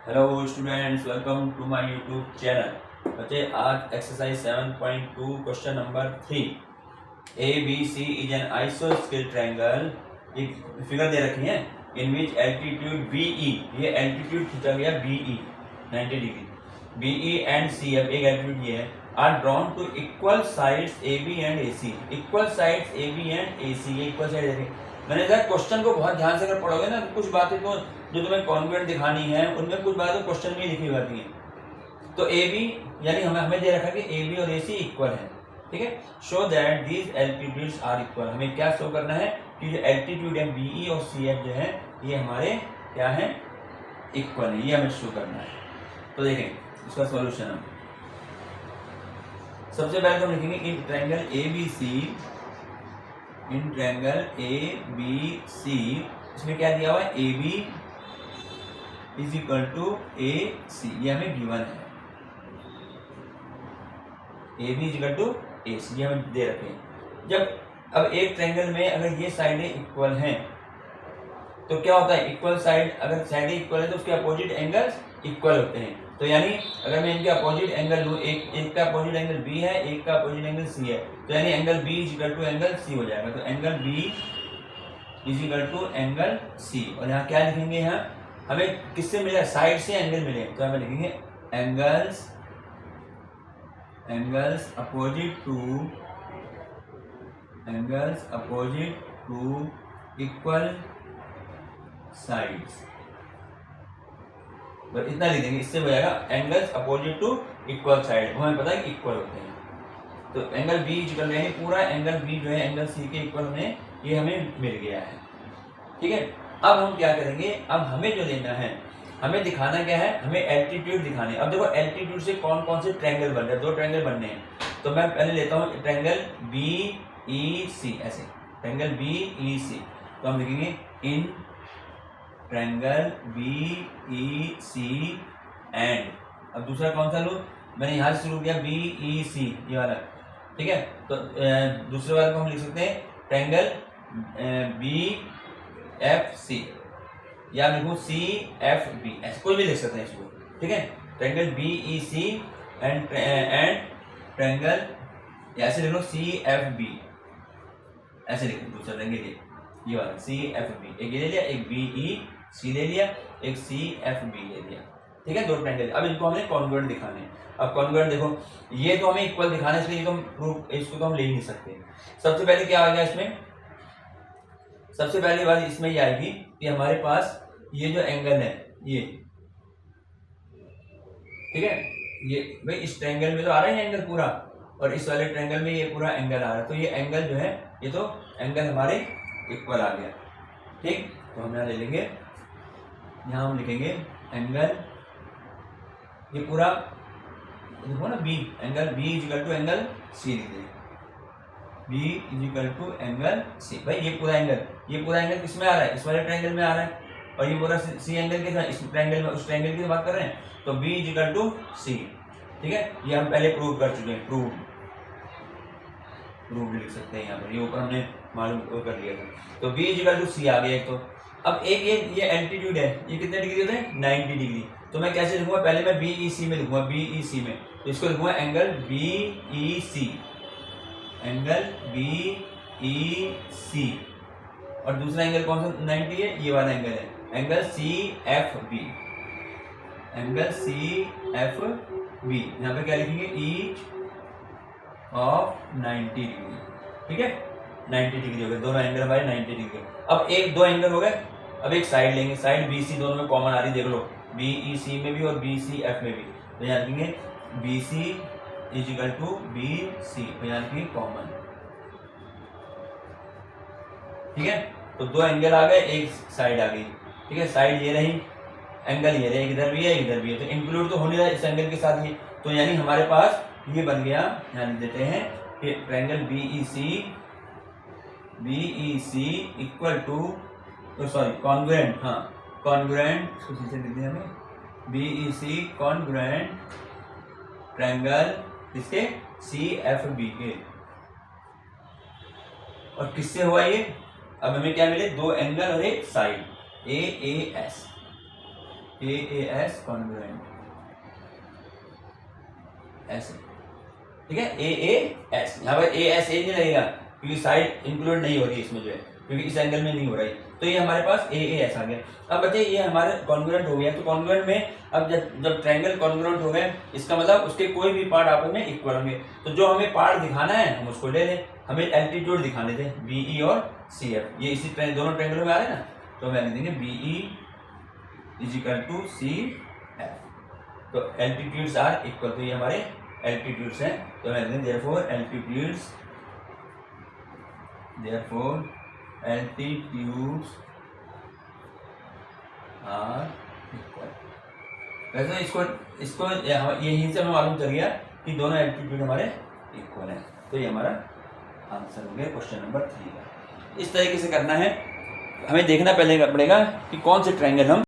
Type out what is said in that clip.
Hello students, welcome to my YouTube channel. बच्चे आज exercise 7.2 question number 3 ABC is an आइसोस्केल triangle. एक figure दे रखी है इन विच एल्टीट्यूड BE, ये एल्टीट्यूड खींचा गया BE 90 degree, BE and CF एक एल्टीट्यूड ये है, are drawn to equal sides AB and AC। Equal sides AB and AC, ये इक्वल साइड देखें। मैंने कहा क्वेश्चन को बहुत ध्यान से अगर पढ़ोगे ना, कुछ बातें तो जो तुम्हें कॉन्वेंट दिखानी है उनमें कुछ बातें क्वेश्चन में लिखी होती हैं। तो AB यानी हमें दे रखा है कि AB और AC इक्वल है, ठीक है। Show that these altitudes are equal, हमें क्या शो करना है कि जो एल्टीट्यूड है BE और CF जो है ये हमारे क्या है, इक्वल है, ये हमें शो करना है। तो देखें इसका सॉल्यूशन हम सबसे पहले तो हम लिखेंगे in triangle ABC, in triangle ABC इसमें क्या दिया हुआ है, AB is equal to AC, ये हमें गिवन है। AB is equal to AC, ये हमें दे रखे हैं। जब अब एक ट्रायंगल में अगर ये साइडें इक्वल हैं तो क्या होता है, इक्वल साइड अगर साइडें इक्वल है तो उसके अपोजिट एंगल्स इक्वल होते हैं। तो यानी अगर मैं इनके अपोजिट एंगल लूँ, एक का अपोजिट एंगल B है, एक का अपोजिट एंगल C है, तो यानी angle B is equal to angle C हो जाएगा। तो angle B is equal to angle C, और यहाँ क्या लिखेंगे, यहाँ हमें किससे मिले, साइड से एंगल मिले, तो हमें लिखेंगे angles opposite to equal sides. बस इतना लिख देंगे, इससे हो जाएगा angles opposite to equal side, हमें पता है कि इक्वल होते हैं। तो एंगल B इक्वल है, पूरा एंगल B जो है एंगल C के इक्वल में ये हमें मिल गया है, ठीक है। अब हम क्या करेंगे, अब हमें जो लेना है, हमें दिखाना क्या है, हमें एल्टीट्यूड दिखाने। अब देखो एल्टीट्यूड से कौन कौन से ट्रायंगल बन रहे हैं, दो ट्रायंगल बनने हैं। तो मैं पहले लेता हूँ ट्रायंगल BEC, ऐसे ट्रायंगल BEC, तो हम लिखेंगे इन ट्रायंगल BEC एंड, अब दूसरा कौन सा लूँ, मैंने यहाँ से शुरू किया BEC ये वाला, ठीक है। तो दूसरे वाले को हम लिख सकते हैं ट्रायंगल BFC, या लिखूँ CFB, ऐसे कोई भी लिख सकते हैं इसको, ठीक है। ट्रायंगल BEC एंड ट्रायंगल, ऐसे लिख लो CFB, ऐसे लिख लो दूसरा ट्रायंगल ये वाला CFB, एक ये ले लिया, एक BEC ले लिया, एक CFB ले लिया, ठीक है। दो ट्रायंगल, अब इनको हमें कॉन्ग्रुएंट दिखाने हैं। अब कॉन्ग्रुएंट देखो, ये तो हमें इक्वल दिखाना है, इसलिए ये तो हम प्रूफ, इसको तो हम ले ही नहीं सकते। सबसे पहले क्या आएगा इसमें, सबसे पहली बात इसमें ये आएगी कि हमारे पास ये जो एंगल है ये, ठीक है, ये भाई इस ट्रायंगल में तो आ रहा है एंगल पूरा, और इस वाले ट्रायंगल में ये पूरा एंगल आ रहा है, तो ये एंगल जो है ये तो एंगल हमारे इक्वल आ गया, ठीक। तो हम यहाँ ले लेंगे, यहाँ हम लिखेंगे एंगल, ये पूरा देखो ना B, angle B is equal to angle C लिख देंगे, B is equal to angle C। भाई ये पूरा एंगल किस में आ रहा है, इस वाले ट्रायंगल में आ रहा है, और ये पूरा C एंगल के साथ इस ट्रायंगल में, उस ट्रायंगल की बात कर रहे हैं, तो B is equal to C, ठीक है। ये हम पहले प्रूव कर चुके हैं, प्रूव लिख सकते हैं यहाँ पर, ये ऊपर हमने मालूम कर लिया था। तो B is equal to C आ गया एक। तो अब एक ये एल्टीट्यूड है, ये कितने डिग्री होते हैं, 90 डिग्री। तो मैं कैसे लिखूंगा, पहले मैं BEC में लिखूंगा, BEC में, तो इसको लिखूंगा एंगल BEC, एंगल BEC, और दूसरा एंगल कौन सा 90 है, ये वाला एंगल है, एंगल CFB, एंगल CFB। यहाँ पे क्या लिखेंगे, ईच ऑफ 90 डिग्री, ठीक है। 90 डिग्री हो गए, दोनों एंगल हमारे 90 डिग्री। अब एक दो एंगल हो गए, अब एक साइड लेंगे, साइड BC दोनों में कॉमन आ रही, देख लो BEC में भी और BCF में भी, तो यहाँ लिखेंगे BC is equal to BC, तो यहाँ लिखेंगे कॉमन, ठीक है। तो दो एंगल आ गए, एक साइड आ गई, ठीक है। साइड ये रही, एंगल ये रहे, इधर भी है इधर भी है, तो इंक्लूड तो होने रहा है इस एंगल के साथ ही। तो यानी हमारे पास ये बन गया, यहाँ लिख देते हैं कि ट्रायंगल BEC इक्वल टू, तो सॉरी कॉन्ग्रुएंट, हाँ कॉन्ग्रुएंट, इसको सीधे लिख दिया हमें, BEC कॉन्ग्रुएंट ट्रायंगल इसके CFB के, और किससे हुआ ये, अब हमें क्या मिले, दो एंगल और एक साइड AAS, AAS कॉन्ग्रुएंट ऐसे, ठीक है, AAS। यहाँ पर ASA नहीं लगेगा क्योंकि साइड इंक्लूड नहीं हो रही इसमें जो है, क्योंकि इस एंगल में नहीं हो रही, तो ये हमारे पास AAS आ गया। अब बच्चे ये हमारे कॉन्ग्रुएंट हो गया, तो कॉन्ग्रुएंट में अब जब ट्रायंगल कॉन्ग्रुएंट हो गए, इसका मतलब उसके कोई भी पार्ट आपस में इक्वल होंगे। तो जो हमें पार्ट दिखाना है हम उसको ले लें, हमें एल्टीट्यूड दिखाने थे BE और CF, ये इसी दोनों ट्रायंगलों में आ रहे हैं ना, तो हम लिख देंगे BE = CF। तो एल्टीट्यूड्स आर इक्वल, तो ये हमारे एल्टीट्यूड्स हैं, तो हम लिख देंगे therefore altitudes आर इक्वल। वैसे इसको यहीं से हमें मालूम चल गया कि दोनों एल्टीट्यूड हमारे इक्वल हैं, तो ये हमारा आंसर हो गया क्वेश्चन नंबर 3 का। इस तरीके से करना है, हमें देखना पड़ेगा कि कौन से ट्रायंगल हम